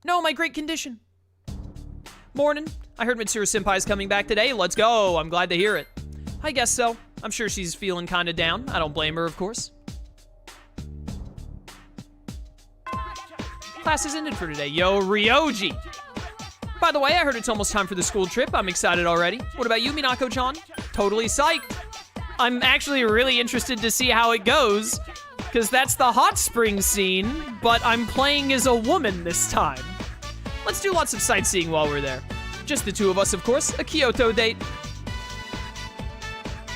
No, my great condition. Morning. I heard Mitsuru-senpai's coming back today. Let's go. I'm glad to hear it. I guess so. I'm sure she's feeling kind of down. I don't blame her, of course. Class is ended for today. Yo, Ryoji. By the way, I heard it's almost time for the school trip. I'm excited already. What about you, Minako-chan? Totally psyched. I'm actually really interested to see how it goes, because that's the hot spring scene, but I'm playing as a woman this time. Let's do lots of sightseeing while we're there. Just the two of us, of course. A Kyoto date.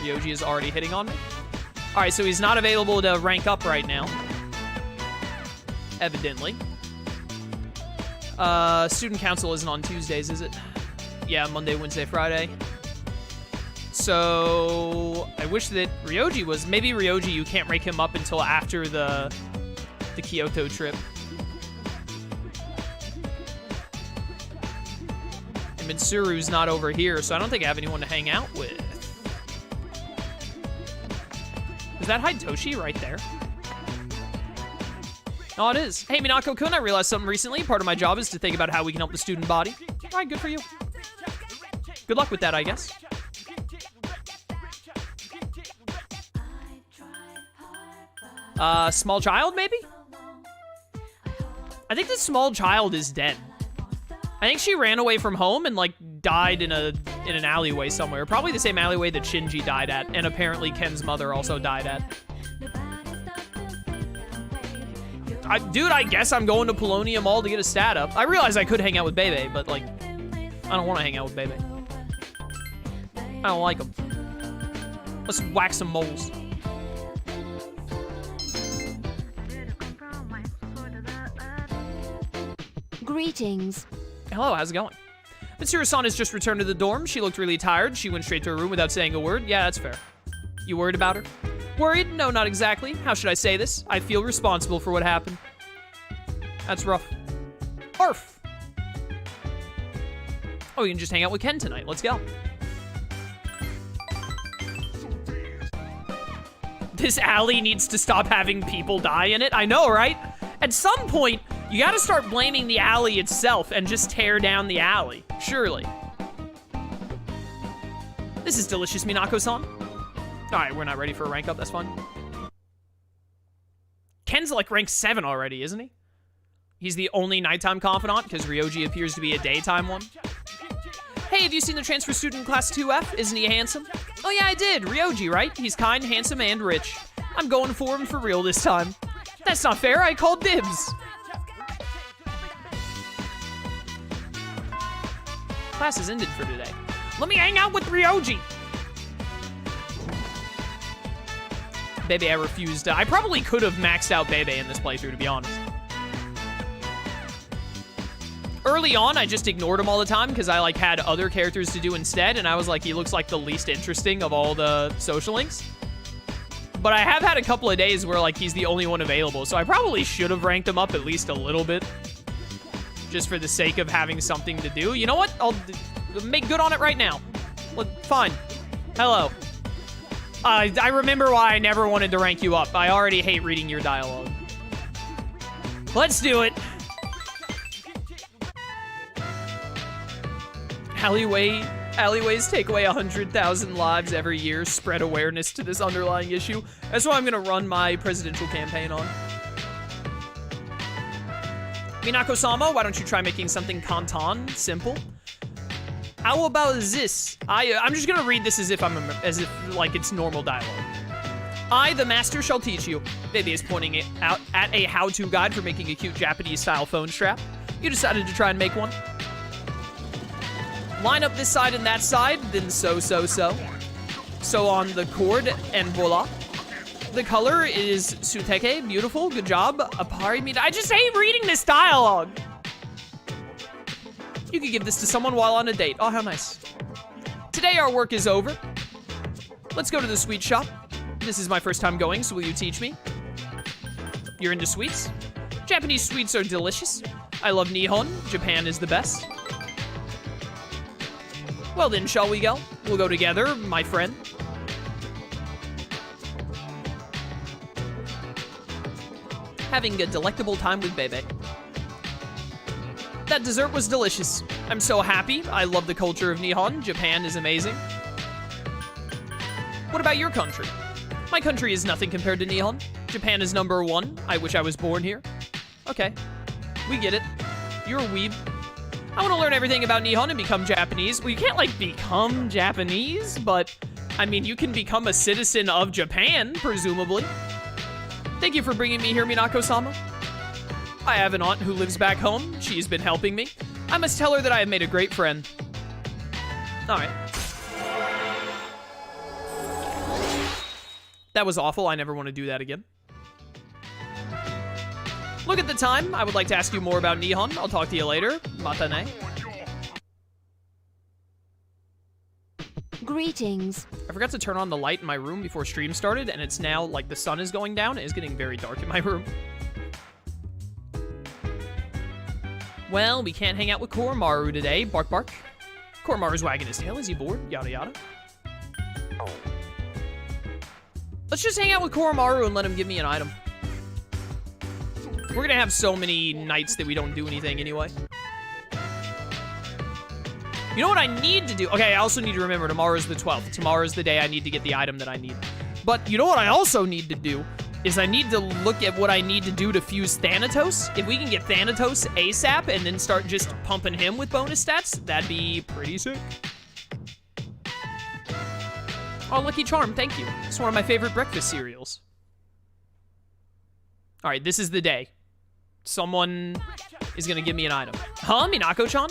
Ryoji is already hitting on me. All right, so he's not available to rank up right now. Evidently. Student council isn't on Tuesdays, is it? Yeah, Monday, Wednesday, Friday. So I wish that Ryoji was. Maybe Ryoji, you can't rank him up until after the Kyoto trip. And Mitsuru's not over here, so I don't think I have anyone to hang out with. Is that Hitoshi right there? Oh, it is. Hey, Minako-kun, I realized something recently. Part of my job is to think about how we can help the student body. All right, good for you. Good luck with that, I guess. Small child, maybe? I think the small child is dead. I think she ran away from home and, like, died in an alleyway somewhere. Probably the same alleyway that Shinji died at, and apparently Ken's mother also died at. Dude, I guess I'm going to Polonium Mall to get a stat up. I realize I could hang out with Bebe, but, like, I don't want to hang out with Bebe. I don't like him. Let's whack some moles. Greetings. Hello, how's it going? Mitsuru-san has just returned to the dorm. She looked really tired. She went straight to her room without saying a word. Yeah, that's fair. You worried about her? Worried? No, not exactly. How should I say this? I feel responsible for what happened. That's rough. Arf! Oh, you can just hang out with Ken tonight. Let's go. This alley needs to stop having people die in it. I know, right? At some point, you gotta start blaming the alley itself and just tear down the alley. Surely. This is delicious, Minako-san. Alright, we're not ready for a rank up, that's fine. Ken's like rank 7 already, isn't he? He's the only nighttime confidant, because Ryoji appears to be a daytime one. Hey, have you seen the transfer student in class 2F? Isn't he handsome? Oh yeah, I did. Ryoji, right? He's kind, handsome, and rich. I'm going for him for real this time. That's not fair, I called dibs. Class is ended for today. Let me hang out with Ryoji. Bebe, I refused. I probably could have maxed out Bebe in this playthrough, to be honest. Early on, I just ignored him all the time because I, like, had other characters to do instead, and I was like, he looks like the least interesting of all the social links. But I have had a couple of days where, like, he's the only one available, so I probably should have ranked him up at least a little bit. Just for the sake of having something to do. You know what? I'll make good on it right now. Look, fine. Hello. I remember why I never wanted to rank you up. I already hate reading your dialogue. Let's do it. Alleyways take away 100,000 lives every year. Spread awareness to this underlying issue. That's what I'm gonna run my presidential campaign on. Minako-sama, why don't you try making something kantan, simple? How about this? I'm just gonna read this as if like it's normal dialogue. I, the master, shall teach you. Baby is pointing it out at a how-to guide for making a cute Japanese-style phone strap. You decided to try and make one. Line up this side and that side, then so. So on the cord, and voila. The color is Suteke, beautiful, good job. Apari, I just hate reading this dialogue. You could give this to someone while on a date. Oh, how nice. Today our work is over. Let's go to the sweet shop. This is my first time going, so will you teach me? You're into sweets? Japanese sweets are delicious. I love Nihon. Japan is the best. Well then, shall we go? We'll go together, my friend. Having a delectable time with Bebe. That dessert was delicious. I'm so happy. I love the culture of Nihon. Japan is amazing. What about your country? My country is nothing compared to Nihon. Japan is #1. I wish I was born here. Okay, we get it. You're a weeb. I want to learn everything about Nihon and become Japanese. Well, you can't, like, become Japanese, but, I mean, you can become a citizen of Japan, presumably. Thank you for bringing me here, Minako-sama. I have an aunt who lives back home. She's been helping me. I must tell her that I have made a great friend. All right. That was awful. I never want to do that again. Look at the time. I would like to ask you more about Nihon. I'll talk to you later. Matane. Greetings. I forgot to turn on the light in my room before stream started, and it's now, like, the sun is going down. It is getting very dark in my room. Well, we can't hang out with Koromaru today. Bark, bark. Koromaru's wagging his tail. Is he bored? Yada, yada. Let's just hang out with Koromaru and let him give me an item. We're gonna have so many nights that we don't do anything anyway. You know what I need to do? Okay, I also need to remember tomorrow's the 12th. Tomorrow's the day I need to get the item that I need. But you know what I also need to do? Is I need to look at what I need to do to fuse Thanatos. If we can get Thanatos ASAP and then start just pumping him with bonus stats, that'd be pretty sick. Oh, Lucky Charm, thank you. It's one of my favorite breakfast cereals. All right, this is the day. Someone is gonna give me an item. Huh, Minako-chan?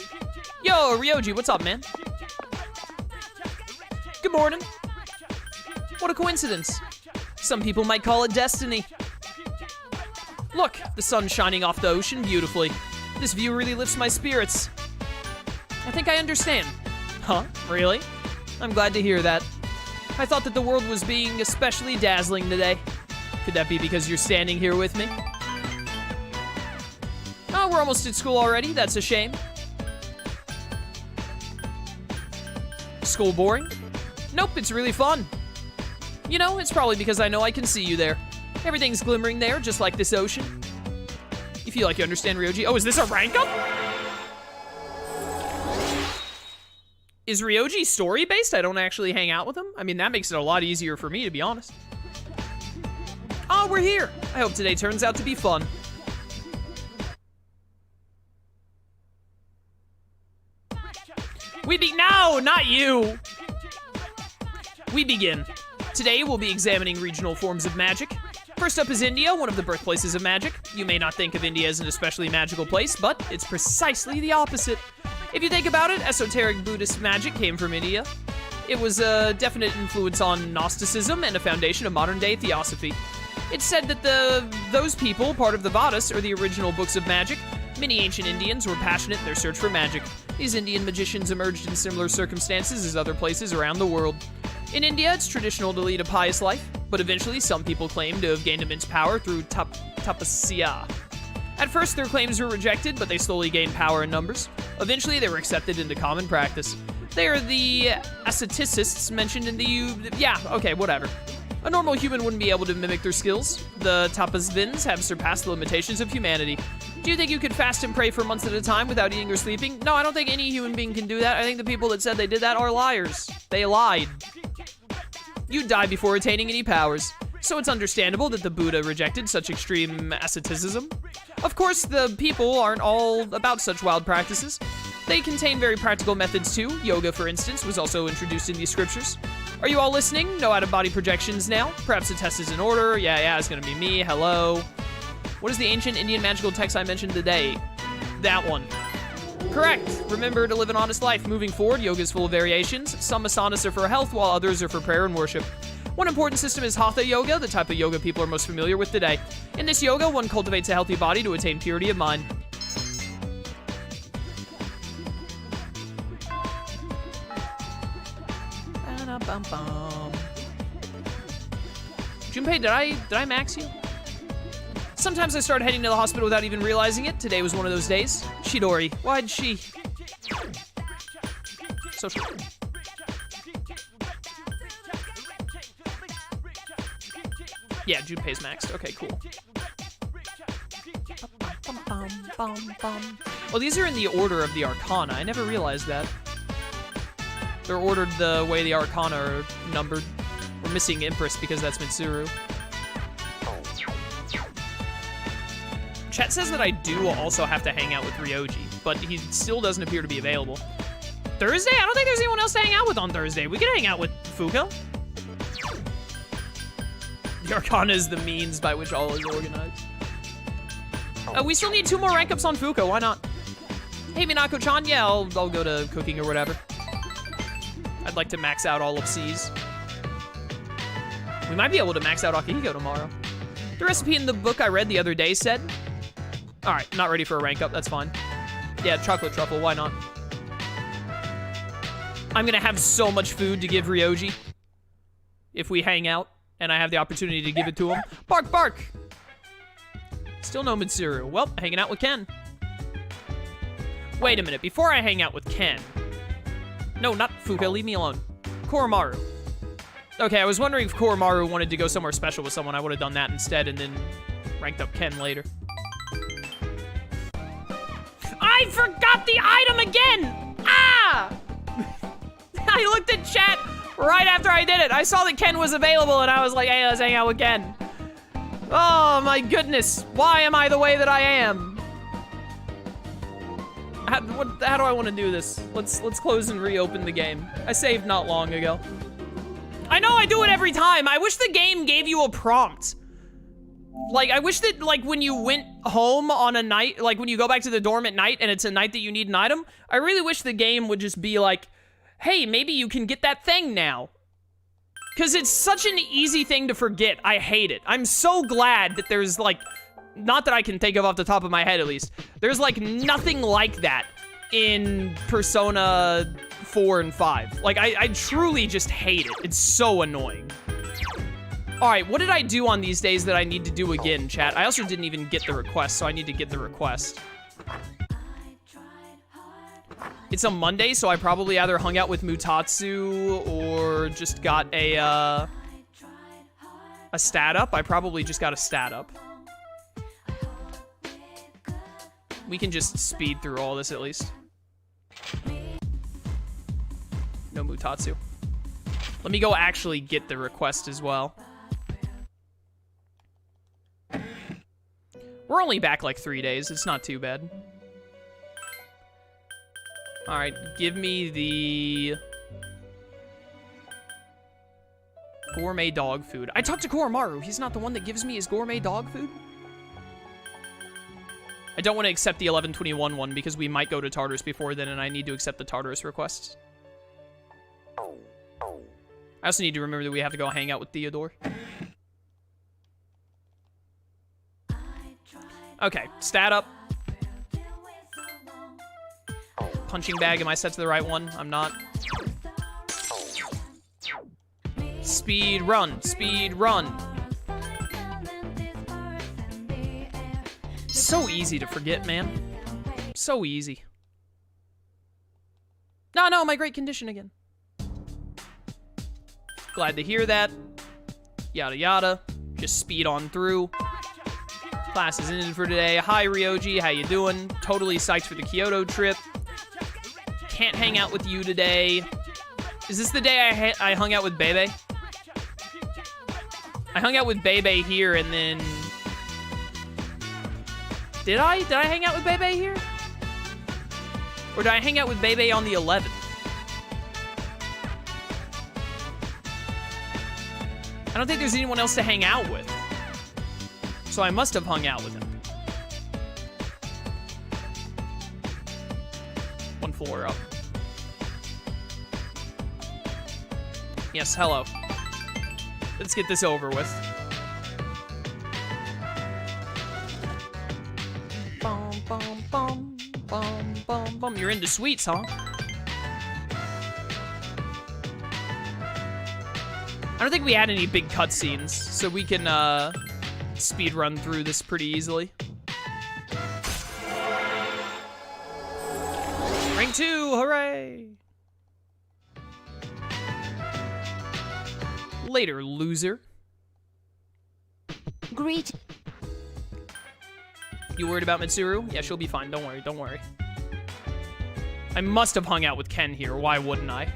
Yo, Ryoji, what's up, man? Good morning. What a coincidence. Some people might call it destiny. Look, the sun's shining off the ocean beautifully. This view really lifts my spirits. I think I understand. Huh? Really? I'm glad to hear that. I thought that the world was being especially dazzling today. Could that be because you're standing here with me? Oh, we're almost at school already. That's a shame. School boring? Nope, it's really fun. You know, it's probably because I know I can see you there. Everything's glimmering there, just like this ocean. You feel like you understand, Ryoji. Oh, is this a rank up? Is Ryoji story-based? I don't actually hang out with him? I mean, that makes it a lot easier for me, to be honest. Oh, we're here. I hope today turns out to be fun. No, not you. We begin. Today, we'll be examining regional forms of magic. First up is India, one of the birthplaces of magic. You may not think of India as an especially magical place, but it's precisely the opposite. If you think about it, esoteric Buddhist magic came from India. It was a definite influence on Gnosticism and a foundation of modern-day theosophy. It's said that those people, part of the Vedas, are the original books of magic. Many ancient Indians were passionate in their search for magic. These Indian magicians emerged in similar circumstances as other places around the world. In India, it's traditional to lead a pious life, but eventually some people claim to have gained immense power through tapasya. At first, their claims were rejected, but they slowly gained power in numbers. Eventually, they were accepted into common practice. They are the asceticists mentioned in the yeah, okay, whatever. A normal human wouldn't be able to mimic their skills. The tapasvins have surpassed the limitations of humanity. Do you think you could fast and pray for months at a time without eating or sleeping? No, I don't think any human being can do that. I think the people that said they did that are liars. They lied. You die before attaining any powers. So it's understandable that the Buddha rejected such extreme asceticism. Of course, the people aren't all about such wild practices. They contain very practical methods too. Yoga, for instance, was also introduced in these scriptures. Are you all listening? No out-of-body projections now? Perhaps the test is in order. Yeah, it's gonna be me. Hello. What is the ancient Indian magical text I mentioned today? That one. Correct. Remember to live an honest life. Moving forward, yoga is full of variations. Some asanas are for health, while others are for prayer and worship. One important system is Hatha Yoga, the type of yoga people are most familiar with today. In this yoga, one cultivates a healthy body to attain purity of mind. Junpei, did I max you? Sometimes I start heading to the hospital without even realizing it. Today was one of those days. Chidori, why'd she? Social. Yeah, Junpei's maxed. Okay, cool. Oh, these are in the order of the Arcana. I never realized that. They're ordered the way the Arcana are numbered. We're missing Empress because that's Mitsuru. Chat says that I do also have to hang out with Ryoji, but he still doesn't appear to be available. Thursday? I don't think there's anyone else to hang out with on Thursday. We can hang out with Fuka. The Arcana is the means by which all is organized. We still need 2 more rank ups on Fuka. Why not? Hey, Minako-chan. Yeah, I'll go to cooking or whatever. I'd like to max out all of C's. We might be able to max out Akihiko tomorrow. The recipe in the book I read the other day said... Alright, not ready for a rank up. That's fine. Yeah, chocolate truffle. Why not? I'm gonna have so much food to give Ryoji if we hang out and I have the opportunity to give it to him. Bark, bark! Still no Mitsuru. Well, hanging out with Ken. Wait a minute, before I hang out with Ken... No, not Fuka, leave me alone. Koromaru. Okay, I was wondering if Koromaru wanted to go somewhere special with someone. I would have done that instead and then ranked up Ken later. I forgot the item again! Ah! I looked at chat right after I did it. I saw that Ken was available and I was like, hey, let's hang out with Ken. Oh my goodness. Why am I the way that I am? How do I want to do this? Let's close and reopen the game. I saved not long ago. I know I do it every time. I wish the game gave you a prompt. Like, I wish that, like, when you went home on a night, like, when you go back to the dorm at night and it's a night that you need an item, I really wish the game would just be like, hey, maybe you can get that thing now. Because it's such an easy thing to forget. I hate it. I'm so glad that there's, like, not that I can think of off the top of my head, at least. There's, like, nothing like that in Persona 4 and 5. Like, I truly just hate it. It's so annoying. All right, what did I do on these days that I need to do again, chat? I also didn't even get the request, so I need to get the request. It's a Monday, so I probably either hung out with Mutatsu or just got a stat up. I probably just got a stat up. We can just speed through all this at least. No Mutatsu. Let me go actually get the request as well. We're only back like 3 days. It's not too bad. All right, give me the gourmet dog food. I talked to Koromaru. He's not the one that gives me his gourmet dog food. I don't want to accept the 11/21 one because we might go to Tartarus before then, and I need to accept the Tartarus requests. I also need to remember that we have to go hang out with Theodore. Okay, stat up. Punching bag, am I set to the right one? I'm not. Speed run, speed run. So easy to forget, man. So easy. No, my great condition again. Glad to hear that. Yada yada. Just speed on through. Class is ended for today. Hi, Ryoji. How you doing? Totally psyched for the Kyoto trip. Can't hang out with you today. Is this the day I hung out with Bebe? I hung out with Bebe here and then... Did I hang out with Bebe here? Or did I hang out with Bebe on the 11th? I don't think there's anyone else to hang out with. So I must have hung out with him. One floor up. Yes, hello. Let's get this over with. Bum, bum, bum, bum, bum, bum. You're into sweets, huh? I don't think we had any big cutscenes, so we can speed run through this pretty easily. Rank 2, hooray! Later, loser. Greet. You worried about Mitsuru? Yeah, she'll be fine. Don't worry, don't worry. I must have hung out with Ken here. Why wouldn't I?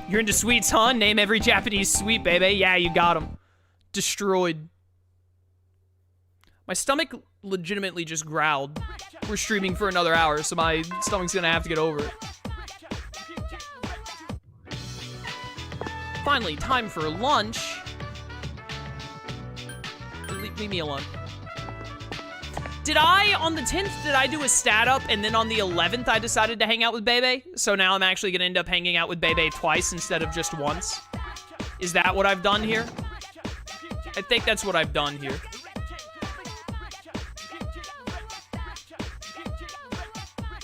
You're into sweets, huh? Name every Japanese sweet, baby. Yeah, you got him. Destroyed. My stomach legitimately just growled. We're streaming for another hour, so my stomach's gonna have to get over it. Finally, time for lunch. Leave me alone. Did I, on the 10th, did I do a stat up, and then on the 11th, I decided to hang out with Bebe? So now I'm actually gonna end up hanging out with Bebe twice instead of just once? Is that what I've done here? I think that's what I've done here.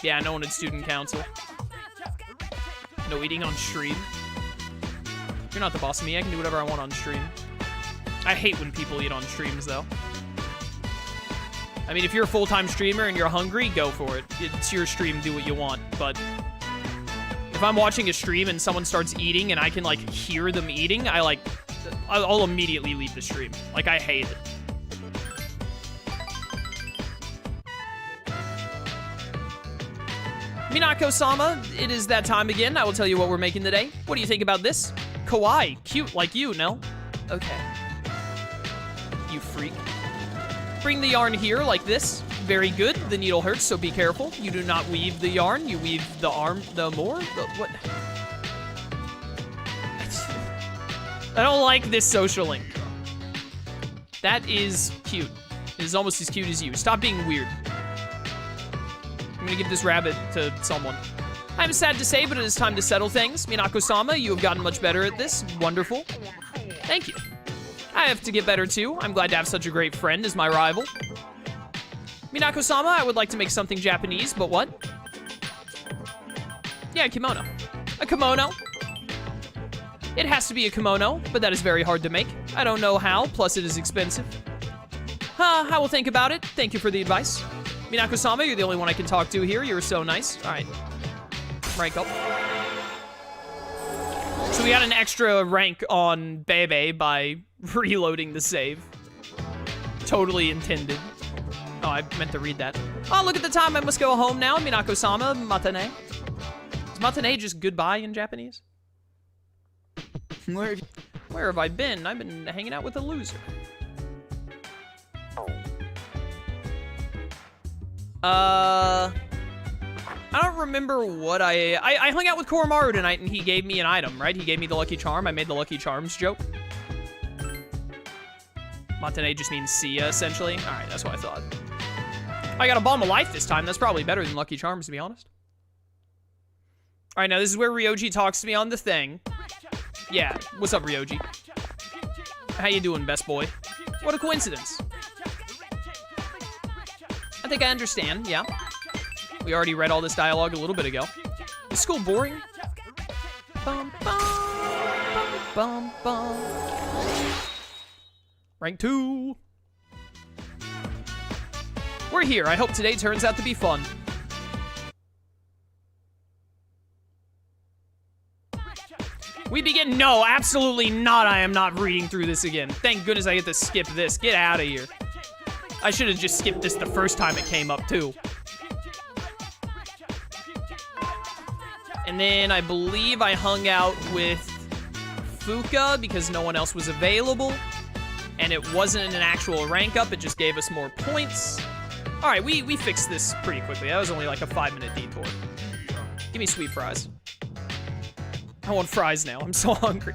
Yeah, no one at student council. No eating on stream. You're not the boss of me. I can do whatever I want on stream. I hate when people eat on streams, though. I mean, if you're a full-time streamer and you're hungry, go for it. It's your stream, do what you want. But if I'm watching a stream and someone starts eating and I can, like, hear them eating, I'll immediately leave the stream. Like, I hate it. Minako-sama, it is that time again. I will tell you what we're making today. What do you think about this? Kawaii. Cute like you, no? Okay. You freak. Bring the yarn here like this. Very good. The needle hurts, so be careful. You do not weave the yarn. You weave the what? I don't like this social link. That is cute. It is almost as cute as you. Stop being weird. I'm gonna give this rabbit to someone. I'm sad to say, but it is time to settle things. Minako-sama, you have gotten much better at this. Wonderful. Thank you. I have to get better too. I'm glad to have such a great friend as my rival. Minako-sama, I would like to make something Japanese, but what? Yeah, a kimono. A kimono. It has to be a kimono, but that is very hard to make. I don't know how, plus it is expensive. I will think about it. Thank you for the advice. Minako-sama, you're the only one I can talk to here. You're so nice. All right. Rank up. So we got an extra rank on Bebe by reloading the save. Totally intended. Oh, I meant to read that. Oh, look at the time. I must go home now. Minako-sama, matane. Is matane just goodbye in Japanese? Where have I been? I've been hanging out with a loser. I don't remember what I hung out with Koromaru tonight and he gave me an item, right? He gave me the Lucky Charm. I made the Lucky Charms joke. Matane just means see ya, essentially. All right, that's what I thought. I got a Bomb of Life this time. That's probably better than Lucky Charms, to be honest. All right, now this is where Ryoji talks to me on the thing. Yeah, what's up, Ryoji? How you doing, best boy? What a coincidence. I think I understand, yeah. We already read all this dialogue a little bit ago. Is school boring? Bum, bum, bum, bum, bum. Rank 2. We're here. I hope today turns out to be fun. We begin. No, absolutely not. I am not reading through this again. Thank goodness I get to skip this. Get out of here. I should have just skipped this the first time it came up, too. And then I believe I hung out with Fuka because no one else was available. And it wasn't an actual rank up. It just gave us more points. All right, we fixed this pretty quickly. That was only like a 5-minute detour. Give me sweet fries. I want fries now. I'm so hungry.